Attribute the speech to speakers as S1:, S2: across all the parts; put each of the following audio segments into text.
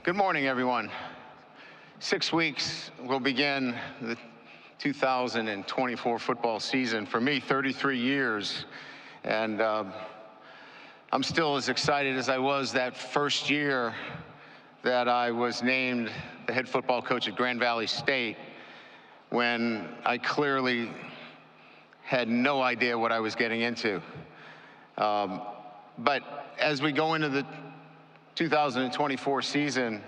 S1: Good morning, everyone. 6 weeks will begin the 2024 football season. For me, 33 years, and I'm still as excited as I was that first year that I was named the head football coach at Grand Valley State, when I clearly had no idea what I was getting into. But as we go into the 2024 season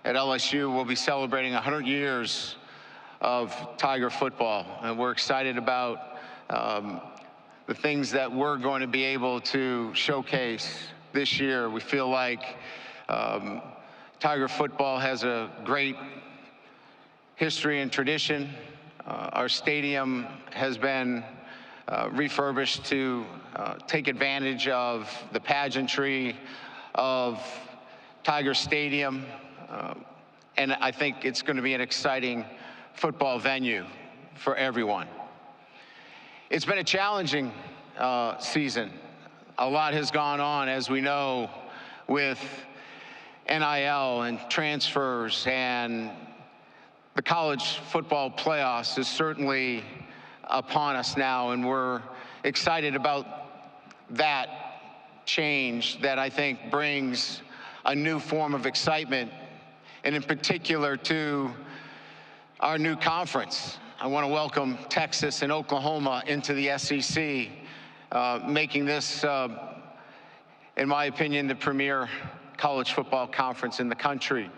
S1: at LSU, we'll be celebrating 100 years of Tiger football, and we're excited about the things that we're going to be able to showcase this year. We feel like Tiger football has a great history and tradition. Our stadium has been refurbished to take advantage of the pageantry of Tiger Stadium, and I think it's going to be an exciting football venue for everyone. It's been a challenging season. A lot has gone on, as we know, with NIL and transfers, and the college football playoffs is certainly upon us now, and we're excited about that change that I think brings a new form of excitement, and in particular to our new conference. I want to welcome Texas and Oklahoma into the SEC, making this, in my opinion, the premier college football conference in the country.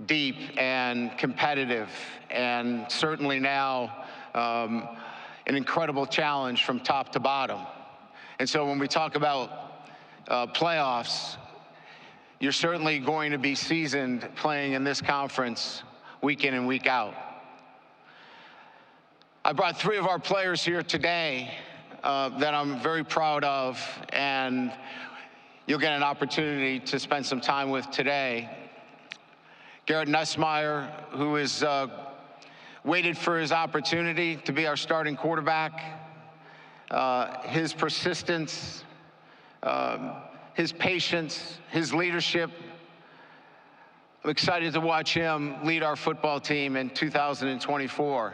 S1: Deep and competitive, and certainly now an incredible challenge from top to bottom. And so when we talk about playoffs, you're certainly going to be seasoned playing in this conference week in and week out. I brought 3 of our players here today that I'm very proud of, and you'll get an opportunity to spend some time with today. Garrett Nussmeier, who is waited for his opportunity to be our starting quarterback. His persistence, his patience, his leadership. I'm excited to watch him lead our football team in 2024.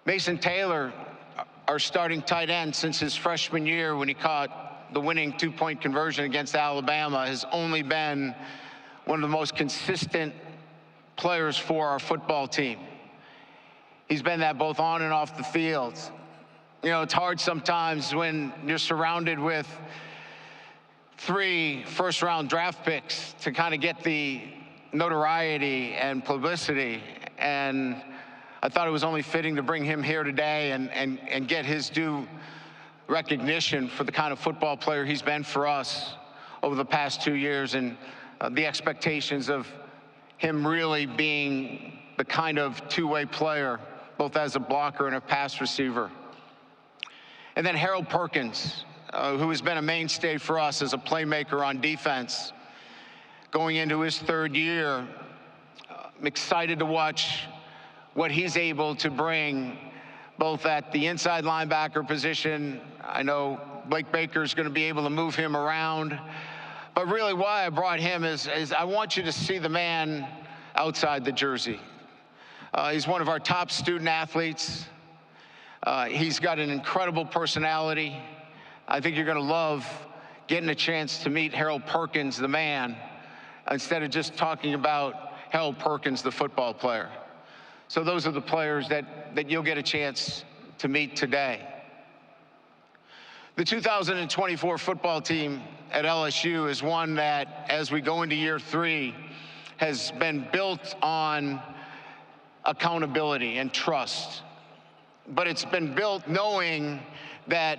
S1: Mason Taylor, our starting tight end since his freshman year when he caught the winning 2-point conversion against Alabama, has only been one of the most consistent players for our football team. He's been that both on and off the field. You know, it's hard sometimes when you're surrounded with 3 first-round draft picks to kind of get the notoriety and publicity, and I thought it was only fitting to bring him here today and get his due recognition for the kind of football player he's been for us over the past 2 years, and the expectations of him really being the kind of two-way player, both as a blocker and a pass receiver. And then Harold Perkins, who has been a mainstay for us as a playmaker on defense, going into his 3rd year. I'm excited to watch what he's able to bring, both at the inside linebacker position. I know Blake Baker's going to be able to move him around, but really why I brought him is I want you to see the man outside the jersey. He's one of our top student athletes. He's got an incredible personality. I think you're going to love getting a chance to meet Harold Perkins, the man, instead of just talking about Harold Perkins, the football player. So those are the players that you'll get a chance to meet today. The 2024 football team at LSU is one that, as we go into year 3, has been built on accountability and trust. But it's been built knowing that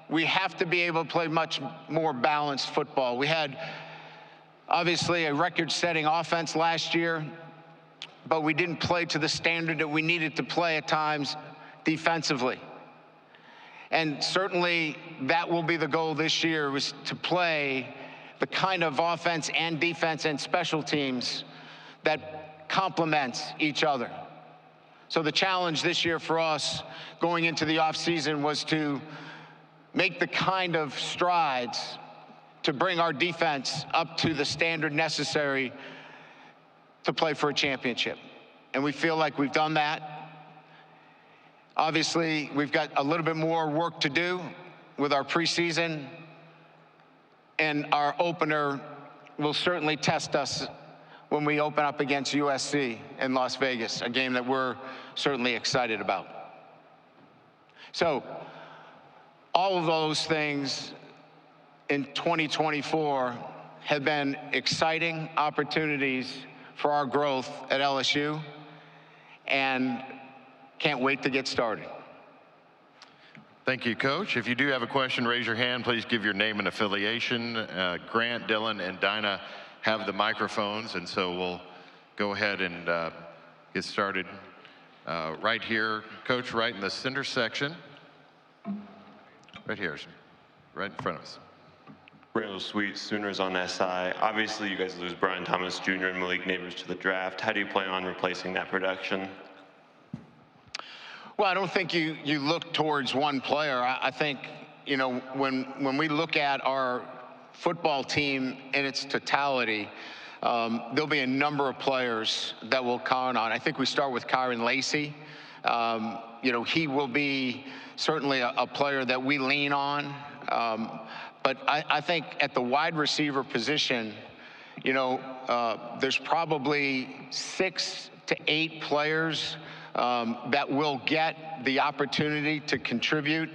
S1: we have to be able to play much more balanced football. We had, obviously, a record-setting offense last year, but we didn't play to the standard that we needed to play at times defensively. And certainly that will be the goal this year, was to play the kind of offense and defense and special teams that complements each other. So the challenge this year for us going into the offseason was to make the kind of strides to bring our defense up to the standard necessary to play for a championship. And we feel like we've done that. Obviously, we've got a little bit more work to do with our preseason, and our opener will certainly test us when we open up against USC in Las Vegas, a game that we're certainly excited about. So all of those things in 2024 have been exciting opportunities for our growth at LSU, and can't wait to get started.
S2: Thank you, Coach. If you do have a question, raise your hand. Please give your name and affiliation. Grant, Dylan, and Dinah have the microphones, and so we'll go ahead and get started right here. Coach, right in the center section. Right here, right in front of us.
S3: Real sweet, Sooners on SI. Obviously, you guys lose Brian Thomas Jr. and Malik Neighbors to the draft. How do you plan on replacing that production?
S1: Well, I don't think you look towards one player. I think, you know, when we look at our football team in its totality, there'll be a number of players that will count on. I think we start with Kyron Lacey. You know, he will be certainly a player that we lean on. But I think at the wide receiver position, you know, there's probably 6 to 8 players that will get the opportunity to contribute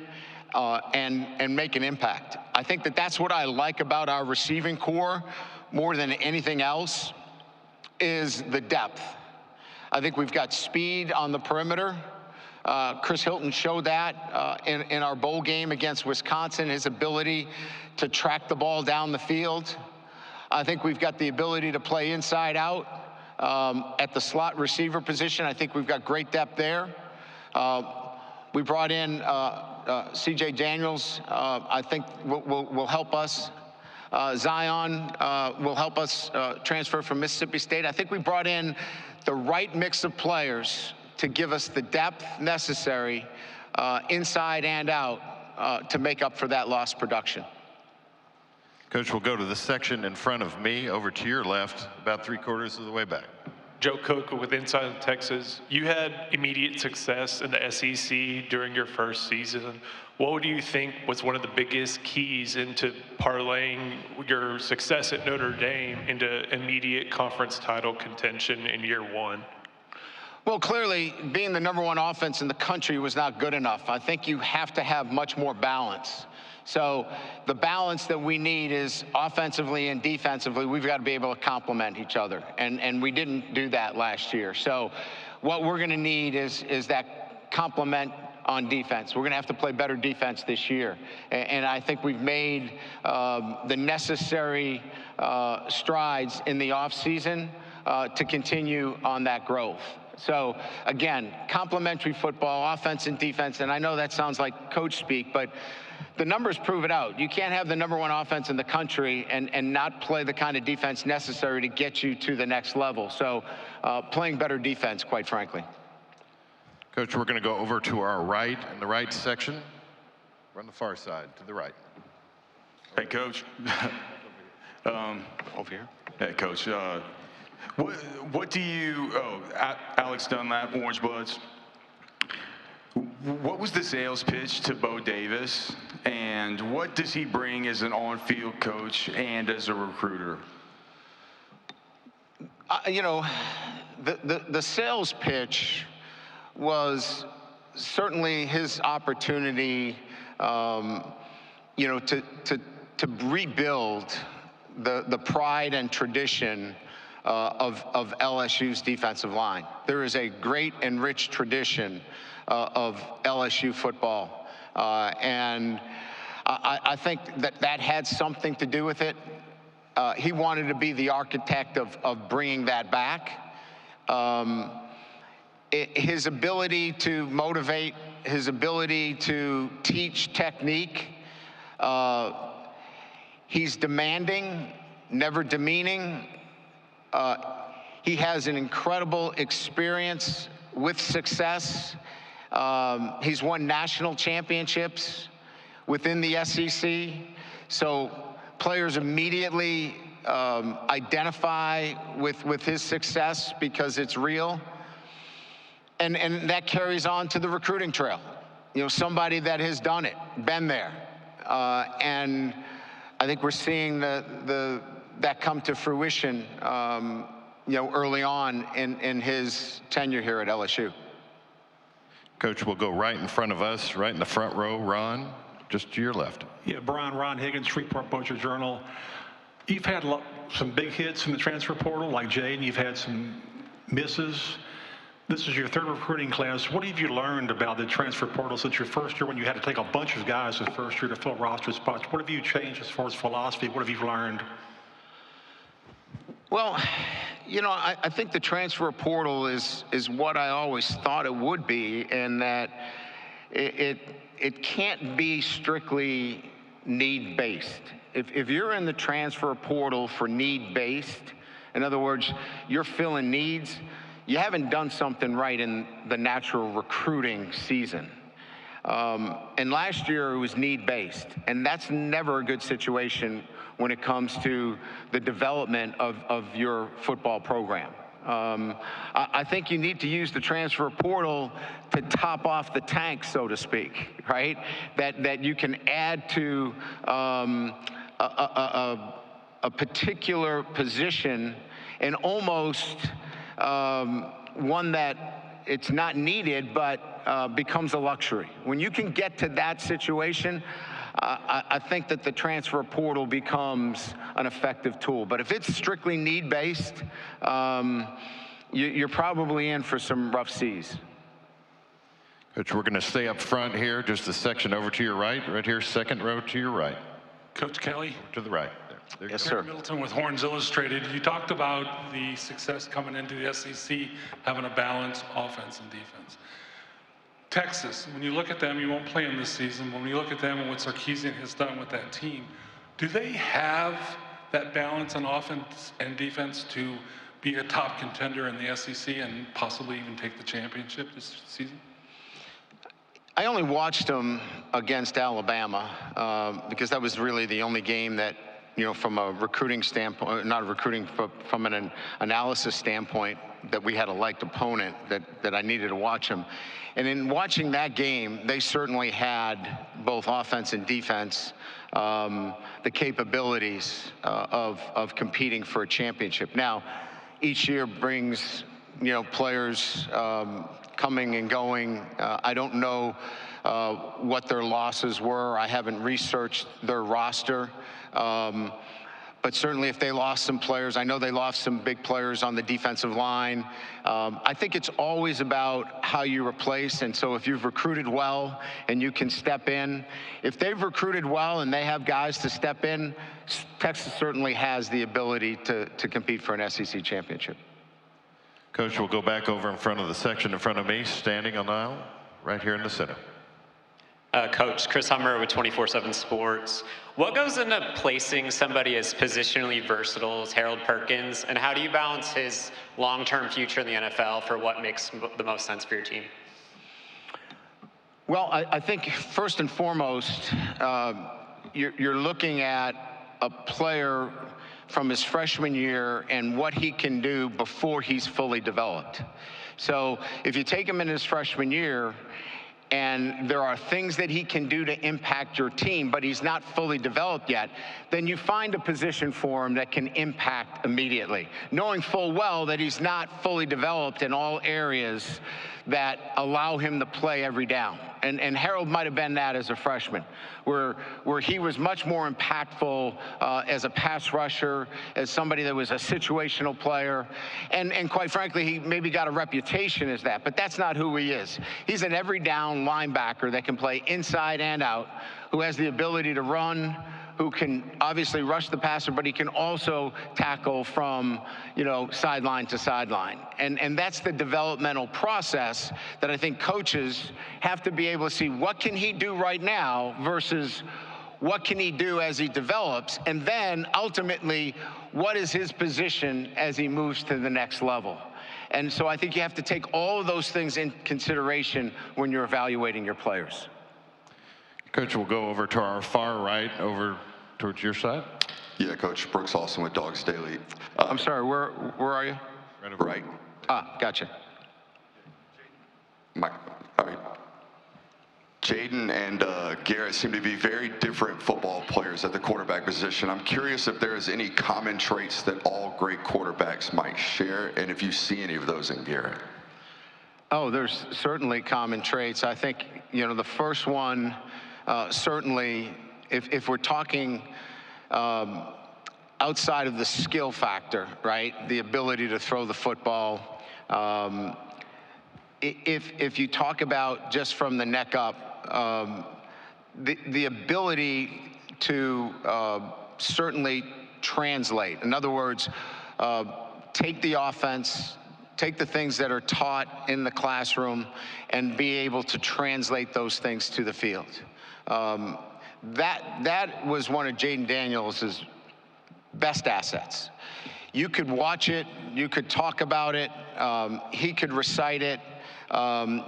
S1: and make an impact. I think that's what I like about our receiving core more than anything else is the depth. I think we've got speed on the perimeter. Chris Hilton showed that in our bowl game against Wisconsin, his ability to track the ball down the field. I think we've got the ability to play inside out. At the slot receiver position, I think we've got great depth there. We brought in C.J. Daniels, I think will help us. Zion will help us transfer from Mississippi State. I think we brought in the right mix of players to give us the depth necessary inside and out to make up for that lost production.
S2: Coach, we'll go to the section in front of me, over to your left, about 3/4 of the way back.
S4: Joe Cook with Inside Texas. You had immediate success in the SEC during your first season. What do you think was one of the biggest keys into parlaying your success at Notre Dame into immediate conference title contention in year one?
S1: Well, clearly, being the #1 offense in the country was not good enough. I think you have to have much more balance. So the balance that we need is offensively and defensively, we've got to be able to complement each other. And we didn't do that last year. So what we're going to need is that complement on defense. We're going to have to play better defense this year. And I think we've made the necessary strides in the offseason to continue on that growth. So, again, complementary football, offense and defense, and I know that sounds like coach speak, but the numbers prove it out. You can't have the #1 offense in the country and not play the kind of defense necessary to get you to the next level. So, playing better defense, quite frankly.
S2: Coach, we're going to go over to our right in the right section. We're on the far side, to the right.
S5: Hey, Coach.
S1: Over here.
S5: Hey, Coach. What do you, Alex Dunlap, Orange Bloods. What was the sales pitch to Bo Davis, and what does he bring as an on-field coach and as a recruiter?
S1: You know, the sales pitch was certainly his opportunity, you know, to rebuild the pride and tradition of LSU's defensive line. There is a great and rich tradition of LSU football. And I think that had something to do with it. He wanted to be the architect of bringing that back. His ability to motivate, his ability to teach technique. He's demanding, never demeaning. He has an incredible experience with success. He's won national championships within the SEC. So players immediately identify with his success because it's real. And that carries on to the recruiting trail. You know, somebody that has done it, been there. And I think we're seeing that come to fruition, you know, early on in his tenure here at LSU.
S2: Coach, we'll go right in front of us, right in the front row. Ron, just to your left.
S6: Yeah, Brian, Ron Higgins, Shreveport Poacher Journal. You've had some big hits in the transfer portal, like Jade, and you've had some misses. This is your third recruiting class. What have you learned about the transfer portal since your first year, when you had to take a bunch of guys the first year to fill roster spots? What have you changed as far as philosophy? What have you learned?
S1: Well, you know, I think the transfer portal is what I always thought it would be, and that it can't be strictly need-based. If you're in the transfer portal for need-based, in other words, you're filling needs, you haven't done something right in the natural recruiting season. And last year it was need-based, and that's never a good situation when it comes to the development of your football program. I think you need to use the transfer portal to top off the tank, so to speak, right? That you can add to a particular position, and almost one that it's not needed but becomes a luxury. When you can get to that situation, I think that the transfer portal becomes an effective tool. But if it's strictly need-based, you're probably in for some rough seas.
S2: Coach, we're going to stay up front here, just a section over to your right here, second row to your right.
S7: Coach Kelly?
S2: To the right. There
S1: Yes,
S2: you
S1: sir.
S7: Middleton with Horns Illustrated. You talked about the success coming into the SEC, having a balanced offense and defense. Texas, when you look at them, you won't play them this season. When you look at them and what Sarkisian has done with that team, do they have that balance on offense and defense to be a top contender in the SEC and possibly even take the championship this season?
S1: I only watched them against Alabama because that was really the only game that, you know, from a recruiting standpoint, not a recruiting, but from an analysis standpoint, that we had a liked opponent that I needed to watch them. And in watching that game, they certainly had both offense and defense, the capabilities of competing for a championship. Now, each year brings, you know, players coming and going. I don't know what their losses were. I haven't researched their roster. But certainly if they lost some players, I know they lost some big players on the defensive line. I think it's always about how you replace. And so if you've recruited well and you can step in, if they've recruited well and they have guys to step in, Texas certainly has the ability to compete for an SEC championship.
S2: Coach, we'll go back over in front of the section in front of me, standing on the aisle, right here in the center.
S8: Coach, Chris Hummer with 24/7 Sports. What goes into placing somebody as positionally versatile as Harold Perkins, and how do you balance his long-term future in the NFL for what makes the most sense for your team?
S1: Well, I think first and foremost, you're looking at a player from his freshman year and what he can do before he's fully developed. So if you take him in his freshman year, and there are things that he can do to impact your team, but he's not fully developed yet, then you find a position for him that can impact immediately, knowing full well that he's not fully developed in all areas that allow him to play every down. And Harold might have been that as a freshman, where he was much more impactful as a pass rusher, as somebody that was a situational player, and quite frankly, he maybe got a reputation as that, but that's not who he is. He's an every down linebacker that can play inside and out, who has the ability to run, who can obviously rush the passer, but he can also tackle from, you know, sideline to sideline. And that's the developmental process that I think coaches have to be able to see what can he do right now versus what can he do as he develops, and then ultimately, what is his position as he moves to the next level. And so I think you have to take all of those things in consideration when you're evaluating your players.
S2: Coach, we'll go over to our far right, over towards your side.
S9: Yeah, Coach. Brooks Austin with Dogs Daily.
S1: I'm sorry, where are you?
S9: Right.
S1: Gotcha.
S9: All right. Jaden and Garrett seem to be very different football players at the quarterback position. I'm curious if there is any common traits that all great quarterbacks might share, and if you see any of those in Garrett.
S1: Oh, there's certainly common traits. I think, the first one, certainly, if we're talking outside of the skill factor, right, the ability to throw the football, if you talk about just from the neck up, the ability to certainly translate. In other words, take the offense, take the things that are taught in the classroom and be able to translate those things to the field. That was one of Jaden Daniels' best assets. You could watch it, you could talk about it, he could recite it,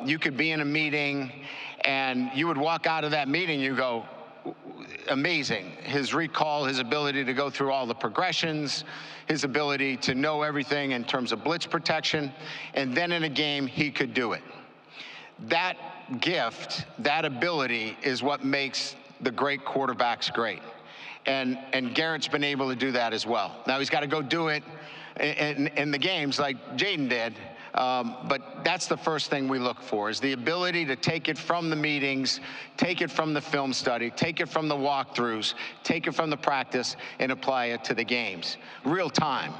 S1: you could be in a meeting and you would walk out of that meeting, you go, amazing. His recall, his ability to go through all the progressions, his ability to know everything in terms of blitz protection, and then in a game, he could do it. That gift, that ability is what makes the great quarterbacks great. And Garrett's been able to do that as well. Now he's got to go do it in the games like Jaden did, but that's the first thing we look for, is the ability to take it from the meetings, take it from the film study, take it from the walkthroughs, take it from the practice, and apply it to the games. Real time.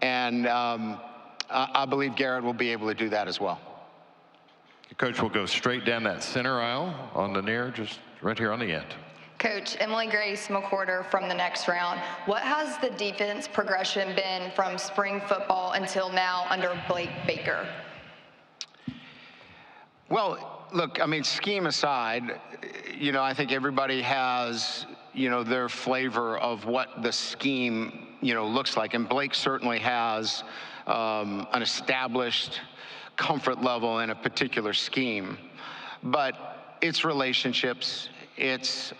S1: And I believe Garrett will be able to do that as well.
S2: Coach, we'll go straight down that center aisle on the near, just right here on the end.
S10: Coach, Emily Grace McWhorter from the next round. What has the defense progression been from spring football until now under Blake Baker?
S1: Well, look, scheme aside, I think everybody has, their flavor of what the scheme, looks like. And Blake certainly has an established comfort level in a particular scheme. But it's relationships. It's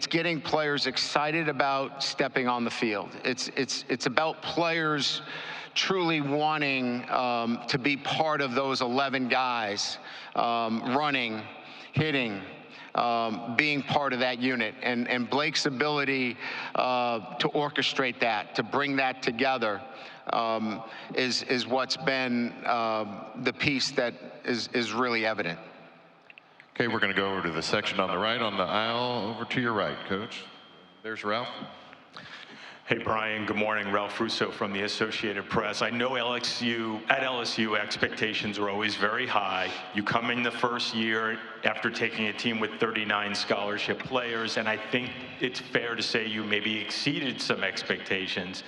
S1: getting players excited about stepping on the field. It's about players truly wanting to be part of those 11 guys, running, hitting, being part of that unit. And Blake's ability to orchestrate that, to bring that together, is what's been the piece that is really evident.
S2: Okay, we're going to go over to the section on the right, on the aisle, over to your right, Coach. There's Ralph.
S11: Hey, Brian, good morning. Ralph Russo from the Associated Press. I know at LSU, expectations are always very high. You come in the first year after taking a team with 39 scholarship players, and I think it's fair to say you maybe exceeded some expectations.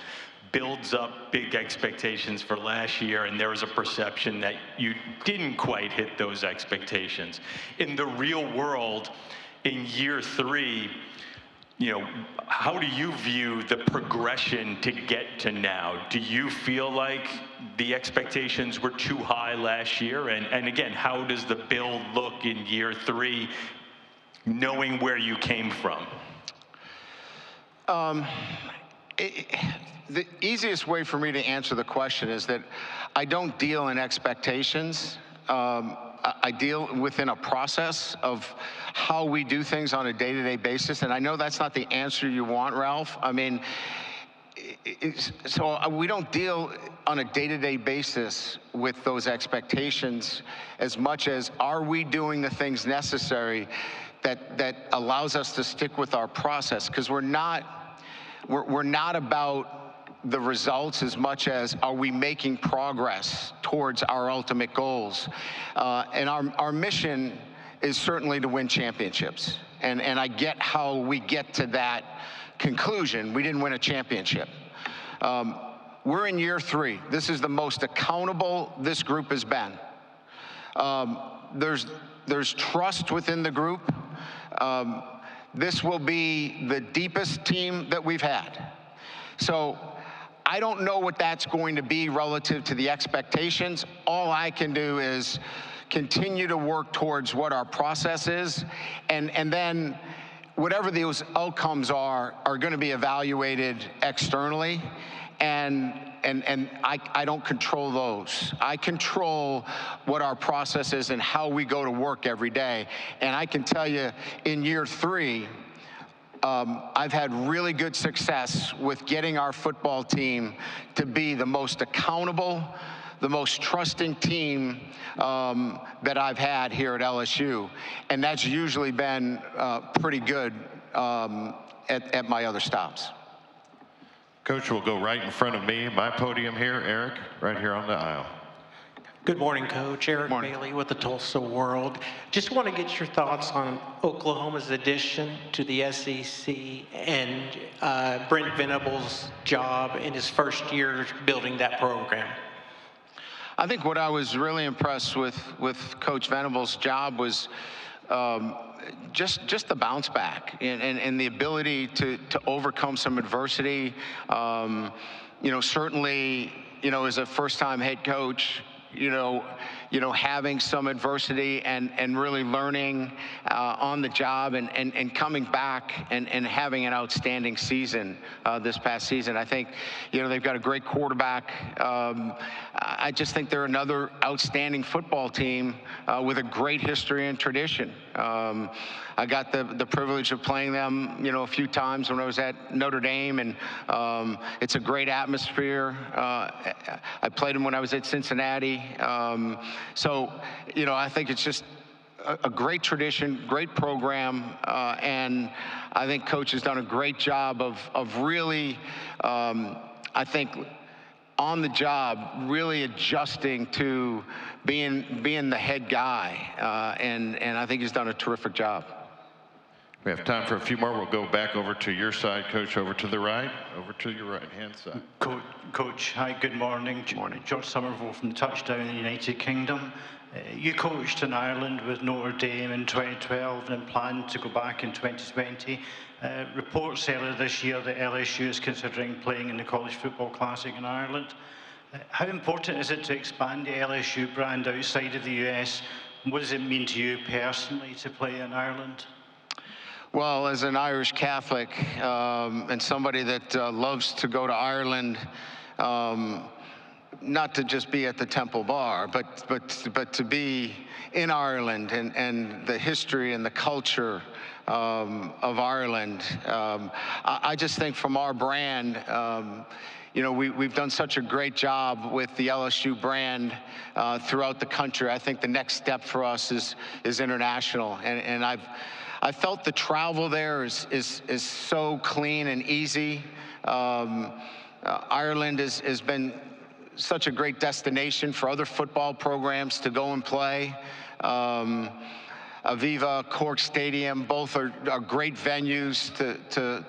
S11: Builds up big expectations for last year, and there was a perception that you didn't quite hit those expectations. In the real world, in year 3, how do you view the progression to get to now? Do you feel like the expectations were too high last year? And again, how does the build look in year 3, knowing where you came from?
S1: The easiest way for me to answer the question is that I don't deal in expectations. I deal within a process of how we do things on a day-to-day basis, and I know that's not the answer you want, Ralph. So we don't deal on a day-to-day basis with those expectations as much as, are we doing the things necessary that allows us to stick with our process? Because we're not about the results as much as, are we making progress towards our ultimate goals? And our mission is certainly to win championships. And I get how we get to that conclusion. We didn't win a championship. We're in year 3. This is the most accountable this group has been. There's trust within the group. This will be the deepest team that we've had. So I don't know what that's going to be relative to the expectations. All I can do is continue to work towards what our process is, and then whatever those outcomes are going to be evaluated externally, and I don't control those. I control what our process is and how we go to work every day. And I can tell you, in year 3, I've had really good success with getting our football team to be the most accountable, the most trusting team that I've had here at LSU. And that's usually been pretty good at my other stops.
S2: Coach will go right in front of me, my podium here, Eric, right here on the aisle.
S12: Good morning, Coach. Eric Bailey with the Tulsa World. Just want to get your thoughts on Oklahoma's addition to the SEC and Brent Venables' job in his first year building that program.
S1: I think what I was really impressed with Coach Venables' job was just the bounce back and the ability to overcome some adversity. Certainly, as a first-time head coach, having some adversity and really learning on the job and coming back and having an outstanding season this past season. I think, they've got a great quarterback. I just think they're another outstanding football team with a great history and tradition. I got the privilege of playing them, a few times when I was at Notre Dame, and it's a great atmosphere. I played them when I was at Cincinnati. So, I think it's just a great tradition, great program, and I think Coach has done a great job of really, I think, on the job, really adjusting to being the head guy, and I think he's done a terrific job.
S2: We have time for a few more. We'll go back over to your side, Coach, over to the right, over to your right-hand side.
S13: Coach, hi, good morning. Good morning. George Somerville from the Touchdown in the United Kingdom. You coached in Ireland with Notre Dame in 2012 and planned to go back in 2020. Reports earlier this year that LSU is considering playing in the College Football Classic in Ireland. How important is it to expand the LSU brand outside of the US? What does it mean to you personally to play in Ireland?
S1: Well, as an Irish Catholic and somebody that loves to go to Ireland, not to just be at the Temple Bar, but to be in Ireland and the history and the culture of Ireland. I just think from our brand, we've done such a great job with the LSU brand throughout the country. I think the next step for us is international, and I felt the travel there is so clean and easy. Ireland has been such a great destination for other football programs to go and play. Aviva, Cork Stadium, both are great venues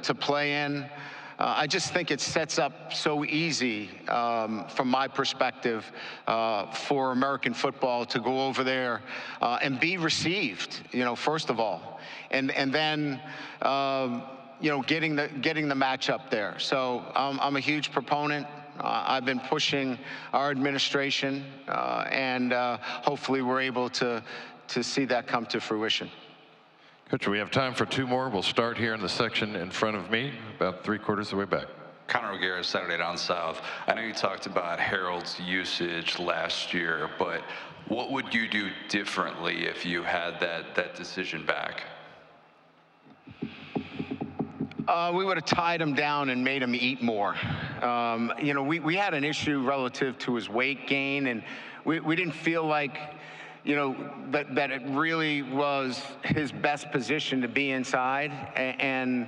S1: to play in. I just think it sets up so easy, from my perspective, for American football to go over there and be received, first of all. And then, getting the matchup there. So I'm a huge proponent. I've been pushing our administration, and hopefully we're able to see that come to fruition.
S2: Coach, we have time for 2 more. We'll start here in the section in front of me, about 3/4 of the way back.
S14: Connor O'Gara, Saturday Down South. I know you talked about Harold's usage last year, but what would you do differently if you had that decision back?
S1: We would have tied him down and made him eat more. We had an issue relative to his weight gain, and we didn't feel like, that it really was his best position to be inside. And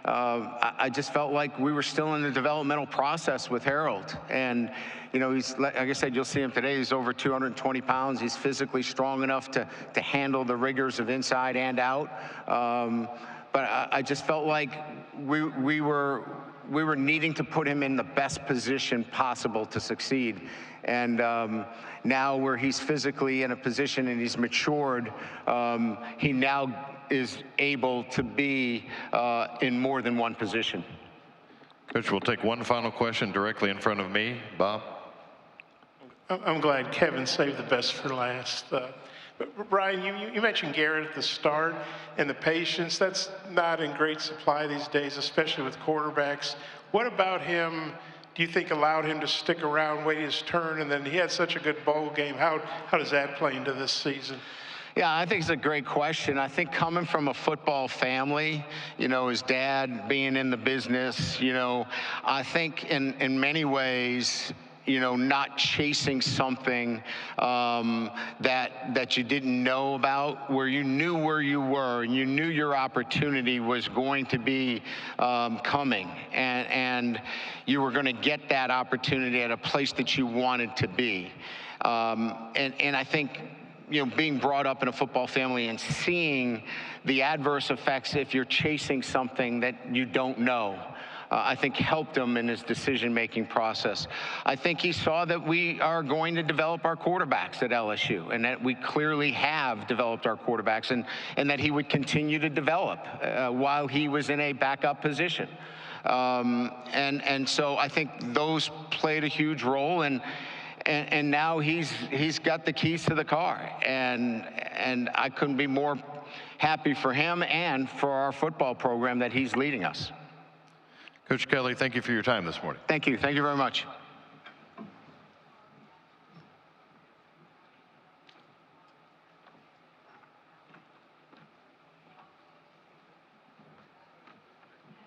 S1: I just felt like we were still in the developmental process with Harold. And, he's, like I said, you'll see him today. He's over 220 pounds. He's physically strong enough to handle the rigors of inside and out. But I just felt like we were needing to put him in the best position possible to succeed. And now where he's physically in a position and he's matured, he now is able to be in more than one position.
S2: Coach, we'll take one final question directly in front of me. Bob?
S15: I'm glad Kevin saved the best for last. Brian, you mentioned Garrett at the start and the patience. That's not in great supply these days, especially with quarterbacks. What about him do you think allowed him to stick around, wait his turn, and then he had such a good bowl game? How does that play into this season?
S1: Yeah, I think it's a great question. I think coming from a football family, you know, his dad being in the business, you know, I think in many ways, you know, not chasing something that you didn't know about, where you knew where you were and you knew your opportunity was going to be coming, and you were going to get that opportunity at a place that you wanted to be. And I think, you know, being brought up in a football family and seeing the adverse effects if you're chasing something that you don't know, I think helped him in his decision-making process. I think he saw that we are going to develop our quarterbacks at LSU, and that we clearly have developed our quarterbacks, and that he would continue to develop while he was in a backup position. And so I think those played a huge role, and now he's got the keys to the car, and I couldn't be more happy for him and for our football program that he's leading us.
S2: Coach Kelly, thank you for your time this morning.
S1: Thank you very much.